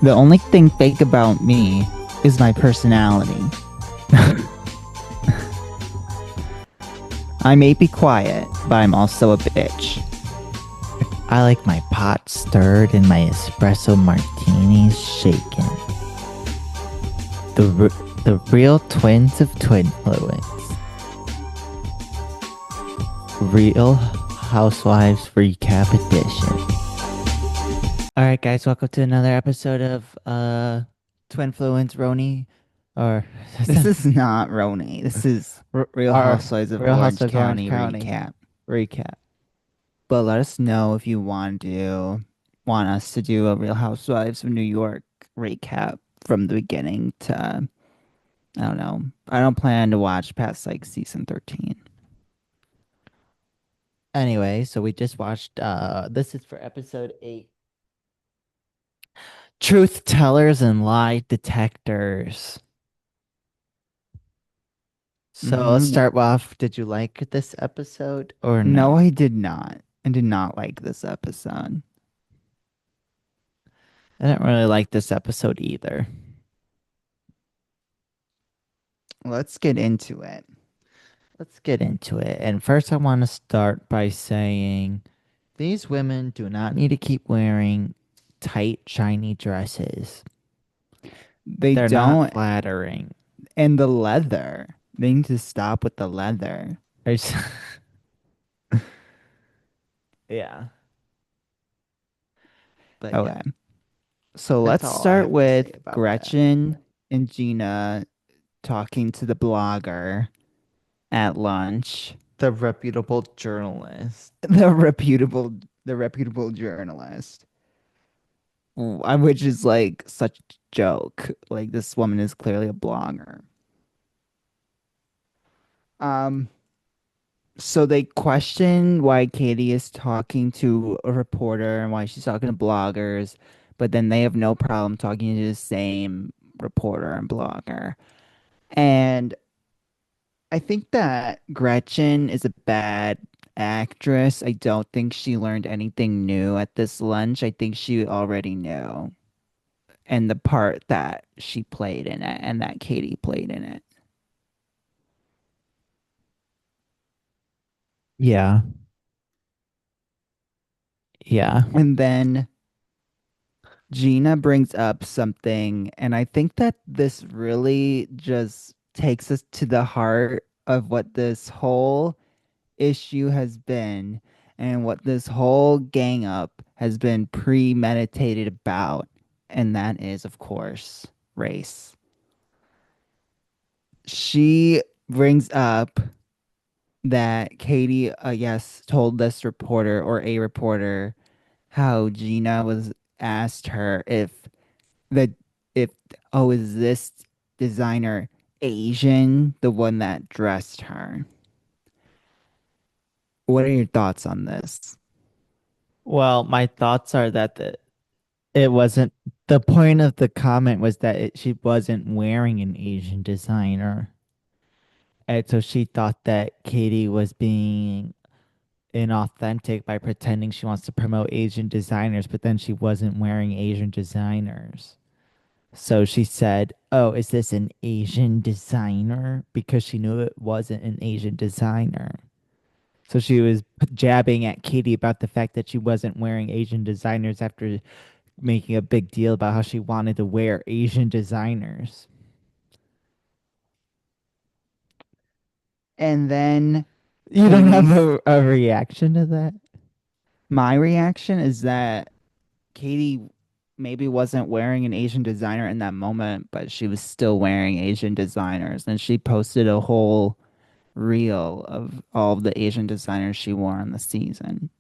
The only thing fake about me is my personality. I may be quiet, but I'm also a bitch. I like my pot stirred and my espresso martinis shaken. The real twins of Twinfluenced. Real Housewives Recap Edition. Alright guys, welcome to another episode of Twinfluenced Roni. Or This is not Roni. This is Real our Housewives of Real Orange Housewives of Orange County County recap. recap. But let us know if you want us to do a Real Housewives of New York recap from the beginning to I don't know. I don't plan to watch past like season 13. Anyway, so we just watched this is for episode 8. Truth tellers and lie detectors. So let's Hmm. start off. Did you like this episode or no? No, I did not. I did not like this episode. I didn't really like this episode either. Let's get into it. Let's get into it. And first, I want to start by saying these women do not need to keep wearing tight, shiny dresses. They They're not don't, flattering. and the leather. They need to stop with the leather. There's yeah, but yeah, Okay. So that's let's all I start have to say with about that. Gretchen and Gina talking to the blogger at lunch. The reputable journalist. The reputable the reputable journalist. Which is like such a joke. Like this woman is clearly a blogger. Um so they question why Katie is talking to a reporter and why she's talking to bloggers, but then they have no problem talking to the same reporter and blogger. And I think that Gretchen is a bad actress. I don't think she learned anything new at this lunch. I think she already knew. And the part that she played in it and that Katie played in it. Yeah, yeah. And then Gina brings up something, and I think that this really just takes us to the heart of what this whole issue has been and what this whole gang up has been premeditated about, and that is, of course, race. She brings up that Katie, yes, told this reporter or a reporter how Gina was asked her the if oh, is this designer Asian, the one that dressed her? What are your thoughts on this? Well, my thoughts are that it wasn't the point of the comment was that she wasn't wearing an Asian designer. And so she thought that Katie was being inauthentic by pretending she wants to promote Asian designers, but then she wasn't wearing Asian designers. So she said, "Oh, is this an Asian designer?" Because she knew it wasn't an Asian designer. So she was jabbing at Katie about the fact that she wasn't wearing Asian designers after making a big deal about how she wanted to wear Asian designers. And then You don't have Katie's a reaction to that? my reaction is that Katie maybe wasn't wearing an Asian designer in that moment, but she was still wearing Asian designers. And she posted a whole reel of all of the Asian designers she wore on the season.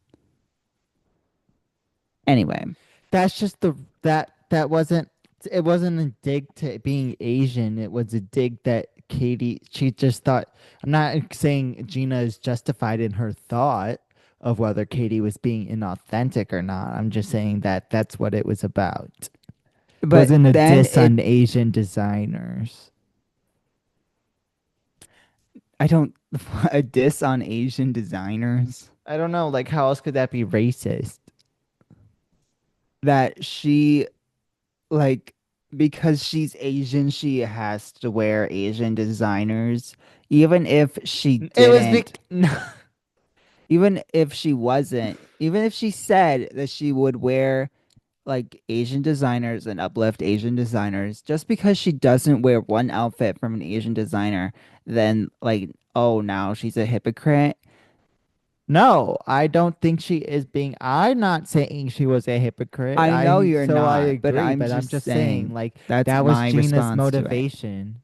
Anyway, That's just that wasn't it wasn't a dig to being Asian. It was a dig that Katie she just thought I'm not saying Gina is justified in her thought of whether Katie was being inauthentic or not. I'm just saying that that's what it was about. It but wasn't a then diss on Asian designers. I don't, a diss on Asian designers I don't know, like how else could that be racist? that she like because she's Asian, she has to wear Asian designers, even if she It was didn't, even if she said that she would wear like Asian designers and uplift Asian designers, just because she doesn't wear one outfit from an Asian designer, then like, oh, now she's a hypocrite. No, I don't think she is being. I'm not saying she was a hypocrite. I know you're I not, but agree, I'm but I'm just just saying, saying like, that's that was my Gina's response to it. motivation.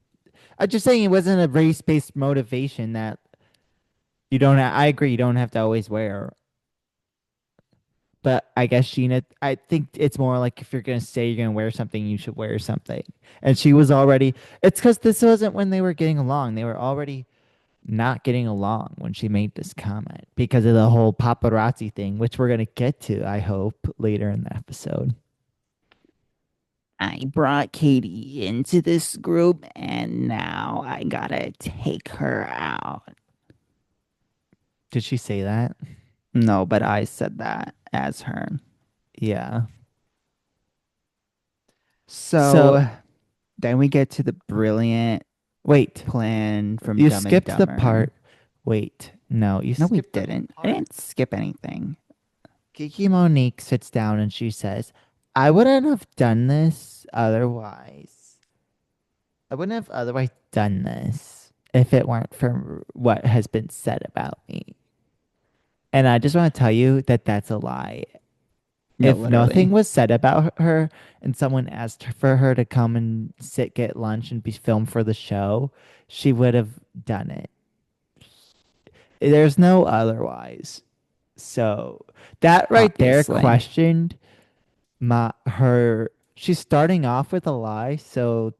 I'm just saying it wasn't a race-based motivation that you don't. I agree, you don't have to always wear. But I guess Gina, I think it's more like if you're gonna say you're gonna wear something, you should wear something. And she was already. It's because this wasn't when they were getting along. They were already not getting along when she made this comment because of the whole paparazzi thing, which we're going to get to, I hope, later in the episode. I brought Katie into this group and now I gotta take her out. Did she say that? No, but I said that as her. Yeah. So, So then we get to the brilliant wait, plan from you Dumb and skipped the Dumber. part. Wait, no, you No, we skipped the didn't. I part. didn't skip anything. Kiki Monique sits down and she says, I wouldn't have done this otherwise. I wouldn't have otherwise done this if it weren't for what has been said about me. And I just want to tell you that that's a lie. No, If nothing literally. was said about her and someone asked for her to come and sit, get lunch, and be filmed for the show, she would have done it. There's no otherwise. So that right there Obviously. questioned my her. She's starting off with a lie, so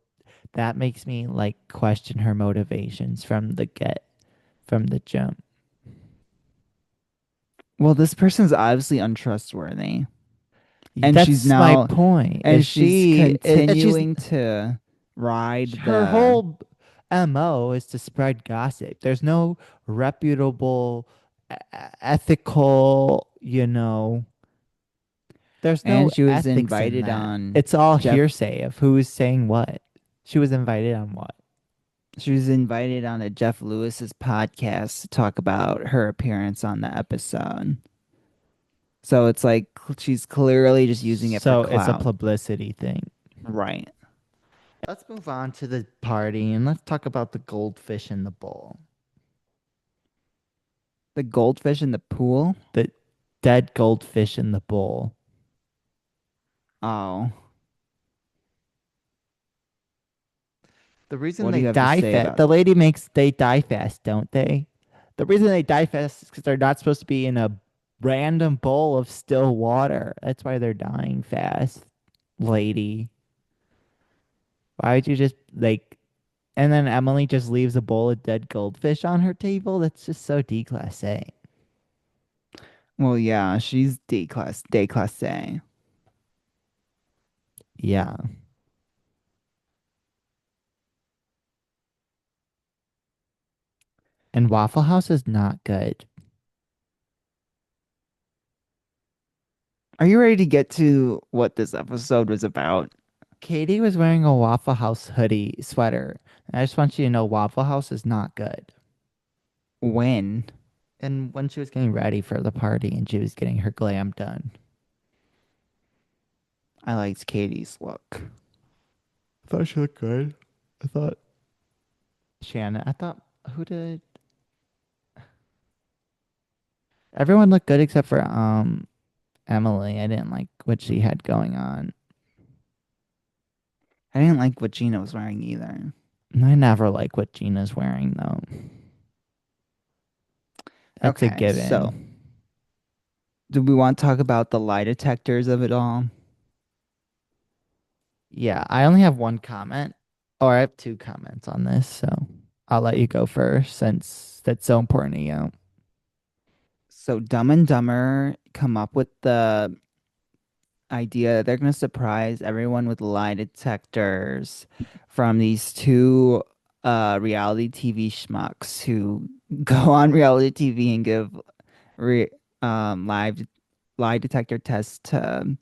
that makes me like question her motivations from the jump. Well, this person's obviously untrustworthy. And she's That's my now, point. and she's And she's continuing to ride her the, whole MO is to spread gossip. There's no reputable, ethical, there's no and she was ethics in invited that. on It's all Jeff, hearsay of who's saying what. She was invited on what? she was invited on a Jeff Lewis's podcast to talk about her appearance on the episode. So it's like she's clearly just using it for So it's a clout. publicity thing. Right. Let's move on to the party and let's talk about the goldfish in the bowl. The goldfish in the pool? The dead goldfish in the bowl. Oh, The reason what do they you have to die say fast, about the lady makes they die fast, don't they? The reason they die fast is because they're not supposed to be in a random bowl of still water. That's why they're dying fast, lady. Why would you just like? And then Emily just leaves a bowl of dead goldfish on her table. That's just so declassé. Well, yeah, she's déclassée. Yeah. And Waffle House is not good. Are you ready to get to what this episode was about? Katie was wearing a Waffle House hoodie sweater. And I just want you to know Waffle House is not good. When? And when she was getting ready for the party and she was getting her glam done. I liked Katie's look. I thought she looked good. I thought Shannon. I thought who did everyone looked good except for Emily. I didn't like what she had going on. I didn't like what Gina was wearing either. I never like what Gina's wearing though. That's a Okay, so given. do we want to talk about the lie detectors of it all? Yeah, I only have one comment. Or I have two comments on this, so I'll let you go first since that's so important to you. So Dumb and Dumber come up with the idea that they're going to surprise everyone with lie detectors from these two reality TV schmucks who go on reality TV and give re live lie detector tests to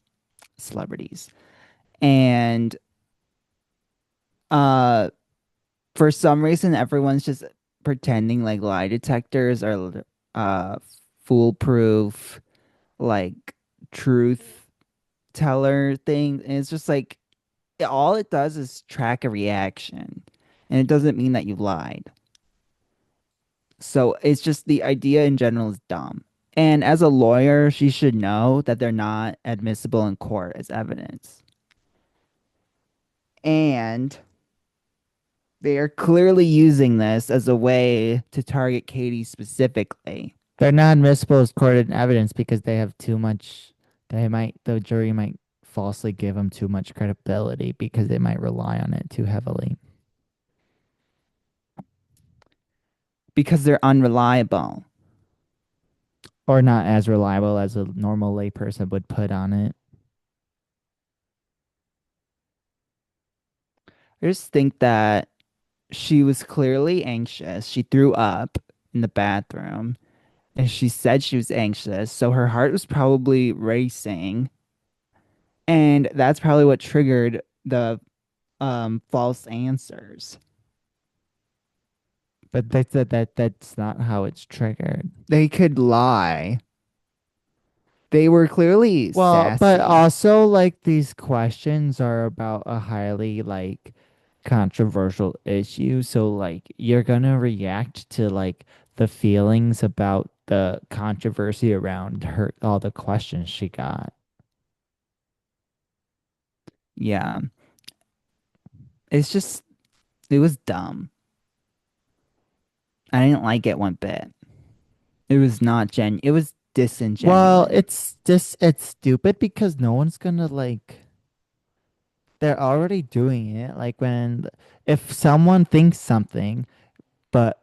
celebrities. And uh for some reason everyone's just pretending like lie detectors are uh foolproof, like truth teller thing. And it's just like all it does is track a reaction. And it doesn't mean that you lied. So it's just the idea in general is dumb. And as a lawyer, she should know that they're not admissible in court as evidence. And they are clearly using this as a way to target Katie specifically. They're not admissible as court evidence because they have too much. The jury might falsely give them too much credibility because they might rely on it too heavily. Because they're unreliable. Or not as reliable as a normal layperson would put on it. I just think that she was clearly anxious. She threw up in the bathroom and she said she was anxious. So her heart was probably racing. And that's probably what triggered the false answers. But they said that that's not how it's triggered. They could lie. They were clearly Well, but sassy. also like these questions are about a highly like controversial issue. So like you're gonna react to like the feelings about the controversy around her all the questions she got. Yeah. It's just, it was dumb. I didn't like it one bit. It was not it was Well, disingenuous. it's stupid because no one's gonna like they're already doing it. Like when if someone thinks something, but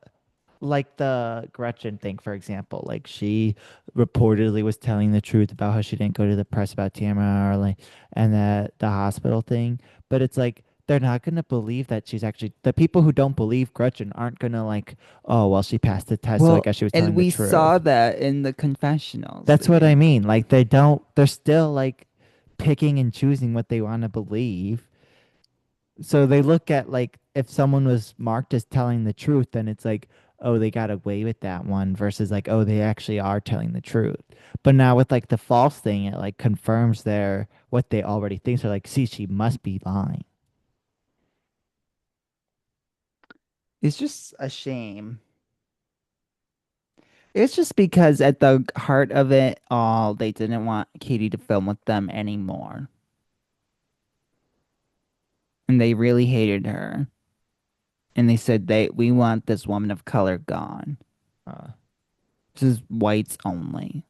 like the Gretchen thing, for example, like she reportedly was telling the truth about how she didn't go to the press about Tamara or like and the hospital thing. But it's like they're not gonna believe that she's actually the people who don't believe Gretchen aren't gonna like, oh well she passed the test, so I Well, guess she was and telling the we saw truth. that in the confessionals. That's what I mean. Like they don't they're still like picking and choosing what they want to believe. So they look at like if someone was marked as telling the truth, then it's like, oh, they got away with that one versus like, oh, they actually are telling the truth. But now with like the false thing, it like confirms their what they already think. So like, see, she must be lying. It's just a shame. It's just because at the heart of it all, they didn't want Katie to film with them anymore. And they really hated her. And they said we want this woman of color gone. Uh, This is whites only.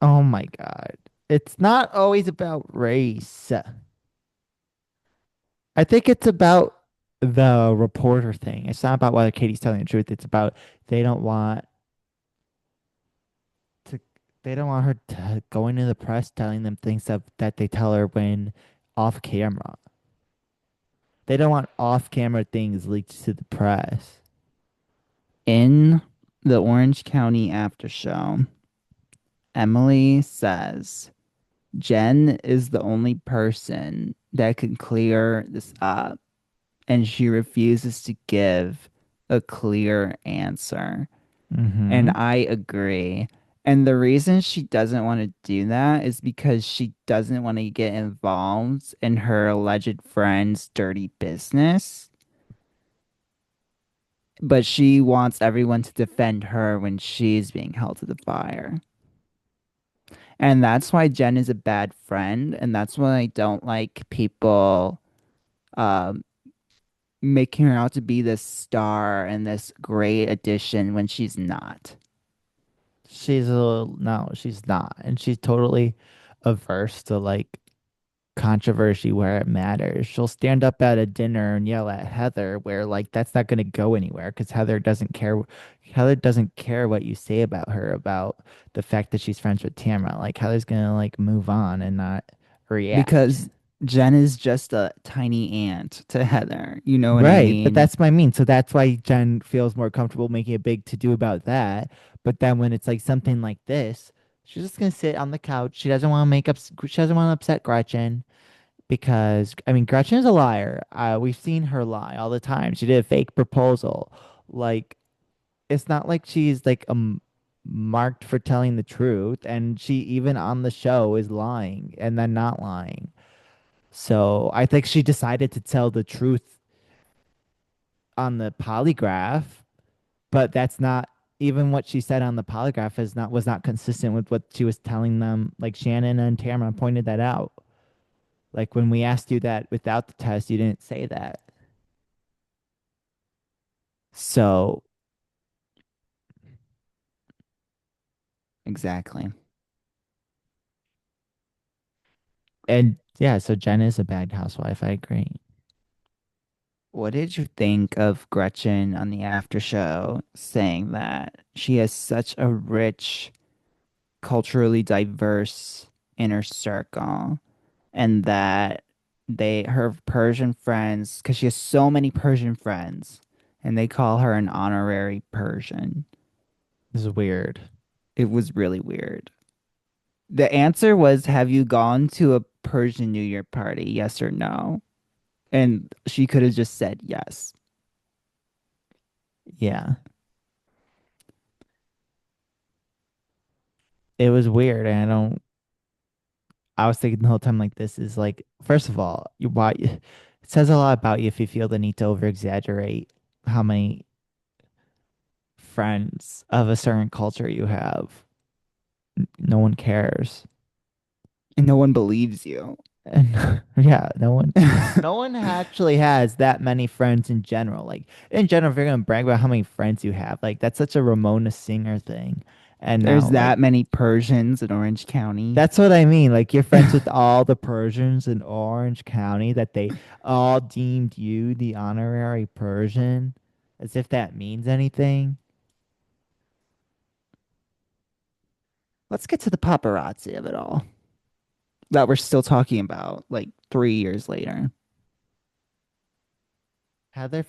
oh my God. It's not always about race. I think it's about the reporter thing. It's not about whether Katie's telling the truth. It's about they don't want to they don't want her to going to the press telling them things that they tell her when off camera. They don't want off camera things leaked to the press. In the Orange County after show, Emily says Jen is the only person that can clear this up, and she refuses to give a clear answer. And Mm-hmm. I agree. And the reason she doesn't want to do that is because she doesn't want to get involved in her alleged friend's dirty business. But she wants everyone to defend her when she's being held to the fire. And that's why Jen is a bad friend. And that's why I don't like people um, making her out to be this star and this great addition when she's not. She's a little no, she's not. And she's totally averse to like controversy where it matters. She'll stand up at a dinner and yell at Heather where like that's not going to go anywhere because Heather doesn't care. Heather doesn't care what you say about her about the fact that she's friends with Tamara. Like Heather's going to like move on and not react. Because Jen is just a tiny ant to Heather. You know what I Right, but mean? that's what I mean. So that's why Jen feels more comfortable making a big to do about that. But then when it's like something like this, she's just gonna sit on the couch. She doesn't want to make up. She doesn't want to upset Gretchen. because I mean Gretchen is a liar. We've seen her lie all the time. She did a fake proposal. Like it's not like she's like marked for telling the truth, and she even on the show is lying and then not lying. So I think she decided to tell the truth on the polygraph, but that's not even what she said on the polygraph is not was not consistent with what she was telling them. Like Shannon and Tamara pointed that out. Like when we asked you that without the test, you didn't say that. So, Exactly. and yeah, so Jen is a bad housewife. I agree. What did you think of Gretchen on the after show saying that she has such a rich, culturally diverse inner circle and that her Persian friends, because she has so many Persian friends, and they call her an honorary Persian. This is weird. It was really weird. The answer was, have you gone to a Persian New Year party? Yes or no? And she could have just said yes. Yeah. It was weird. And I was thinking the whole time, like, this is like, first of all, it says a lot about you if you feel the need to over exaggerate how many friends of a certain culture you have. No one cares. And no one believes you. And yeah, no one actually has that many friends in general. Like in general, if you're gonna brag about how many friends you have, like that's such a Ramona Singer thing. And There's now like that many Persians in Orange County. that's what I mean. Like you're friends with all the Persians in Orange County that they all deemed you the honorary Persian, as if that means anything. Let's get to the paparazzi of it all that we're still talking about like 3 years later. Heather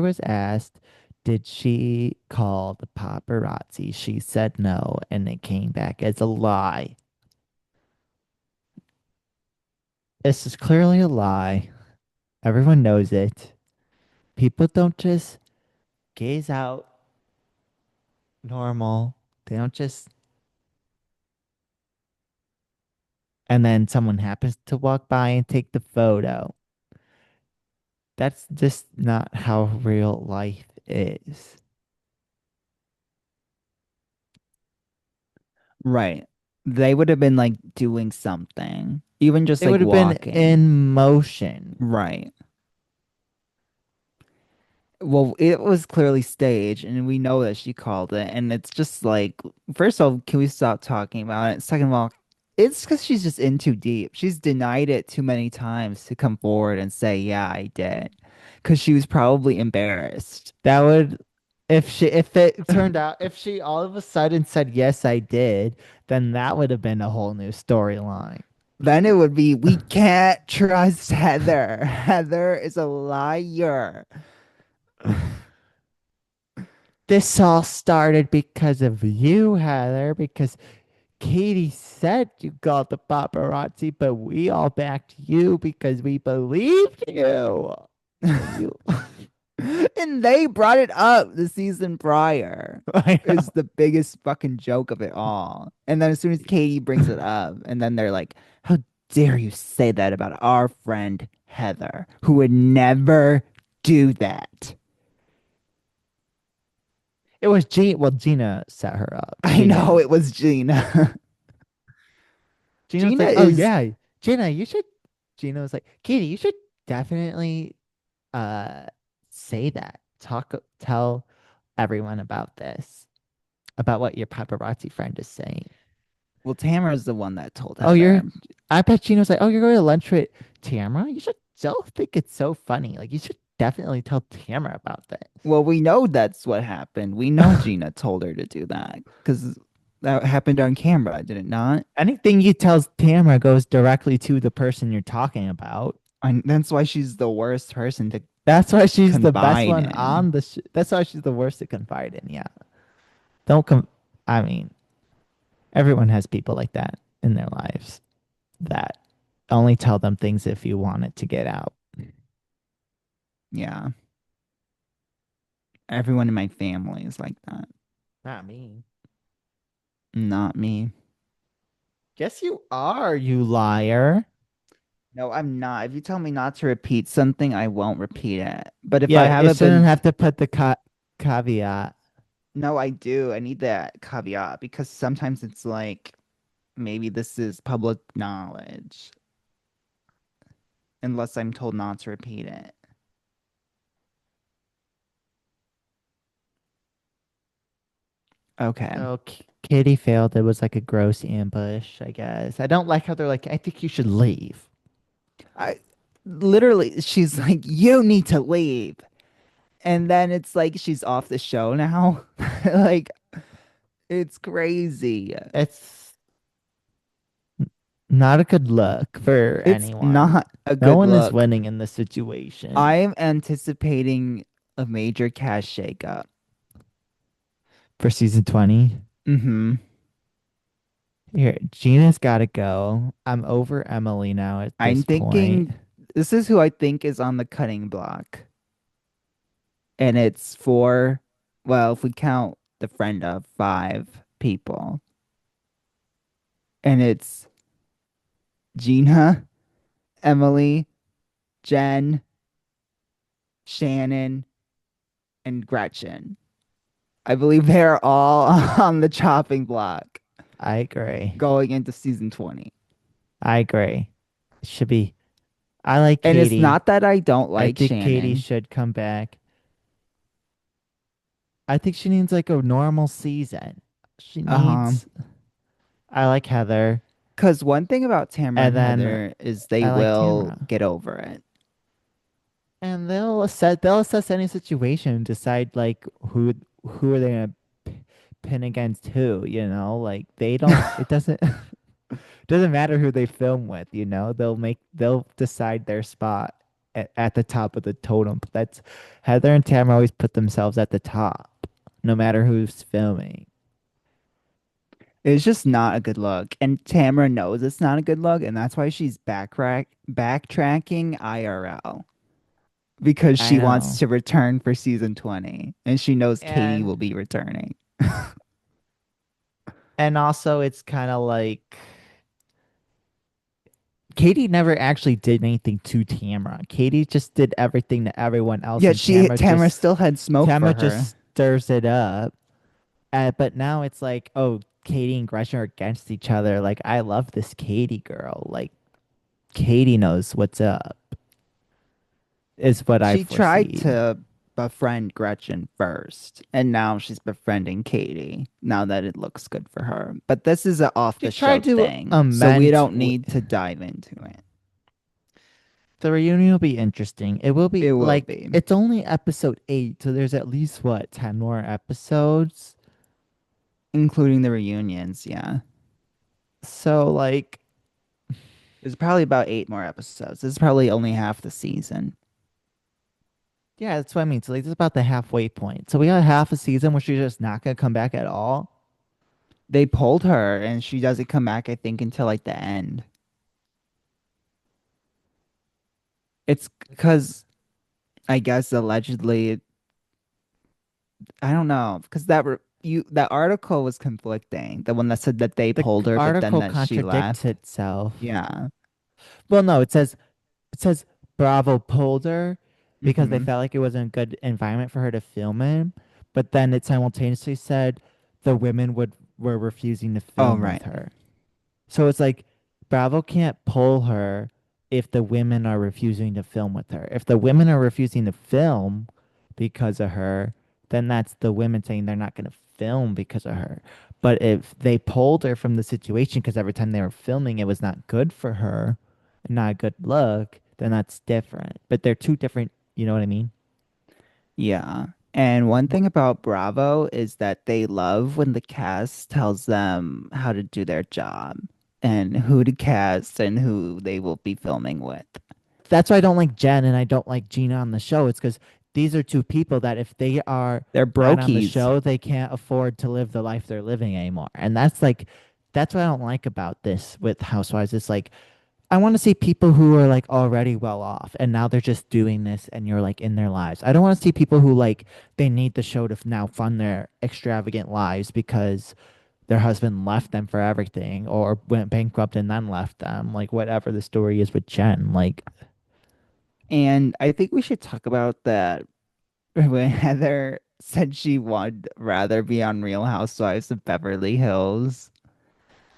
was asked, did she call the paparazzi? She said no, and it came back as a lie. This is clearly a lie. Everyone knows it. People don't just gaze out normal. They don't just, and then someone happens to walk by and take the photo. That's just not how real life is. Right. They would have been like doing something, even just They like would have been walking. in motion. Right. Well, it was clearly staged, and we know that she called it. And it's just like, first of all, can we stop talking about it? Second of all, it's because she's just in too deep. She's denied it too many times to come forward and say, yeah, I did. Because she was probably embarrassed. That would, if it turned out, if she all of a sudden said, yes, I did, then that would have been a whole new storyline. Then it would be, we can't trust Heather. Heather is a liar. This all started because of you, Heather, because Katie said you called the paparazzi, but we all backed you because we believed you. And you, And they brought it up the season prior. I know. Is the biggest fucking joke of it all. And then as soon as Katie brings it up, and then they're like, how dare you say that about our friend Heather, who would never do that? It was Gina. Well, Gina set her up. I know it was Gina. Gina was Gina like, "Oh is, yeah, Gina, you should." Gina was like, "Katie, you should definitely uh say that. Tell everyone about this, about what your paparazzi friend is saying." well, Tamara's the one that told Oh, you're. Heather. I bet Gina was like, "Oh, you're going to lunch with Tamara. You should still think it's so funny. Like you should definitely tell Tamara about this." Well, we know that's what happened. We know Gina told her to do that because that happened on camera, did it not? Anything you tell Tamara goes directly to the person you're talking about. That's why she's the worst person to That's why she's the best confide one in. on the. That's why she's the worst to confide in. Yeah, don't come. I mean, everyone has people like that in their lives that only tell them things if you want it to get out. Yeah. Everyone in my family is like that. Not me. Not me. Guess you are, you liar. No, I'm not. If you tell me not to repeat something, I won't repeat it. But if I Yeah, it haven't shouldn't been, have to put the caveat. no, I do. I need that caveat because sometimes it's like maybe this is public knowledge unless I'm told not to repeat it. Okay. So Kitty failed. It was like a gross ambush, I guess. I don't like how they're like, I think you should leave. I literally, she's like, you need to leave. And then it's like she's off the show now. Like, it's crazy. It's not a good look for It's anyone. not a No good one is look. winning in this situation. I'm anticipating a major cash shakeup. For season 20. Mm-hmm. Here, Gina's got to go. I'm over Emily now at I'm this point. thinking this is who I think is on the cutting block. And it's four, well, if we count the friend of five people. And it's Gina, Emily, Jen, Shannon, and Gretchen. I believe they're all on the chopping block I agree. going into season 20. I agree. It should be. I like And it's Katie. not that I don't I like think Katie Shannon. should come back. I think she needs like a normal season. She Uh-huh. needs. I like Heather. Because one thing about Tamara And and then Heather is they I like will Tamara. get over it. And they'll assess any situation and decide like who are they gonna pin against who, Like they don't it doesn't matter who they film with. They'll decide their spot at the top of the totem. That's Heather and Tamara always put themselves at the top, no matter who's filming. It's just not a good look. And Tamara knows it's not a good look, and that's why she's backtracking IRL. Because I she wants know. to return for season 20. And she knows Katie will And be returning. and also it's kind of like Katie never actually did anything to Tamara. Katie just did everything to everyone else, Yet and she Tamara still had smoke for Tamara her. just stirs it up. But now it's like, oh, Katie and Gretchen are against each other. Like, I love this Katie girl. Like, Katie knows what's up, is what I She tried foresee. to befriend Gretchen first, and now she's befriending Katie, now that it looks good for her. But this is an off She the show tried to thing, so we amend. don't need to dive into it. The reunion will be interesting. It will be It will like, be, it's only episode 8, so there's at least, what, 10 more episodes? including the reunions, yeah. So, like, There's probably about 8 more episodes. This is probably only half the season. yeah, that's what I mean. So, like, this is about the halfway point. So, we got half a season where she's just not going to come back at all. They pulled her, and she doesn't come back, I think, until like the end. It's because I guess allegedly, I don't know, because that article was conflicting. The one that said that they The pulled her, but then article that she contradicts left. itself. Yeah. Well, no, it says Bravo pulled her because they Mm-hmm. felt like it wasn't a good environment for her to film in, but then it simultaneously said the women were refusing to Oh, film with right. her. So it's like Bravo can't pull her if the women are refusing to film with her. If the women are refusing to film because of her, then that's the women saying they're not going to film because of her. But if they pulled her from the situation because every time they were filming it was not good for her, not a good look, then that's different. But they're two different, you know what I mean? Yeah. And one thing about Bravo is that they love when the cast tells them how to do their job and who to cast and who they will be filming with. That's why I don't like Jen and I don't like Gina on the show. It's because these are two people that if they are They're not on the brokies. show, they can't afford to live the life they're living anymore. And that's what I don't like about this with Housewives. It's like I want to see people who are like already well off and now they're just doing this and you're like in their lives. I don't want to see people who like they need the show to now fund their extravagant lives because their husband left them for everything or went bankrupt and then left them. Like whatever the story is with Jen. Like And I think we should talk about that when Heather said she would rather be on Real Housewives of Beverly Hills.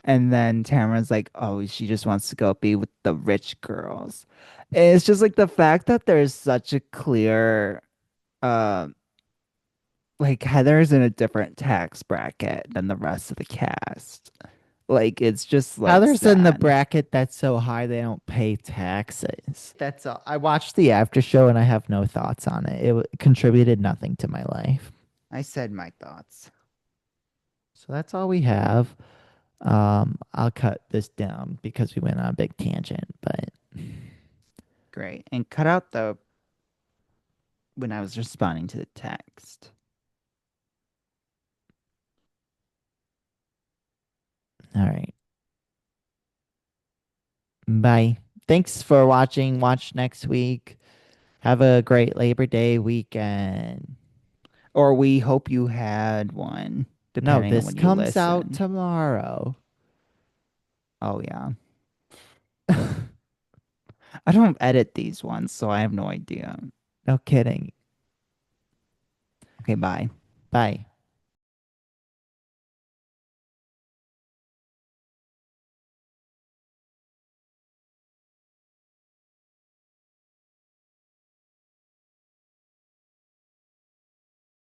And then Tamara's like, oh, she just wants to go be with the rich girls. It's just like the fact that there's such a clear, uh, like Heather's in a different tax bracket than the rest of the cast. Like it's just like Heather's in the sad. bracket that's so high they don't pay taxes. That's all. I watched the after show and I have no thoughts on it. Contributed nothing to my life. I said my thoughts. So that's all we have. I'll cut this down because we went on a big tangent, but Great. And cut out the when I was responding to the text. all right. Bye. Thanks for watching. Watch next week. Have a great Labor Day weekend. Or we hope you had one, No, depending on this when you comes out listen. tomorrow. Oh yeah. I don't edit these ones, so I have no idea. No kidding. Okay, bye. Bye.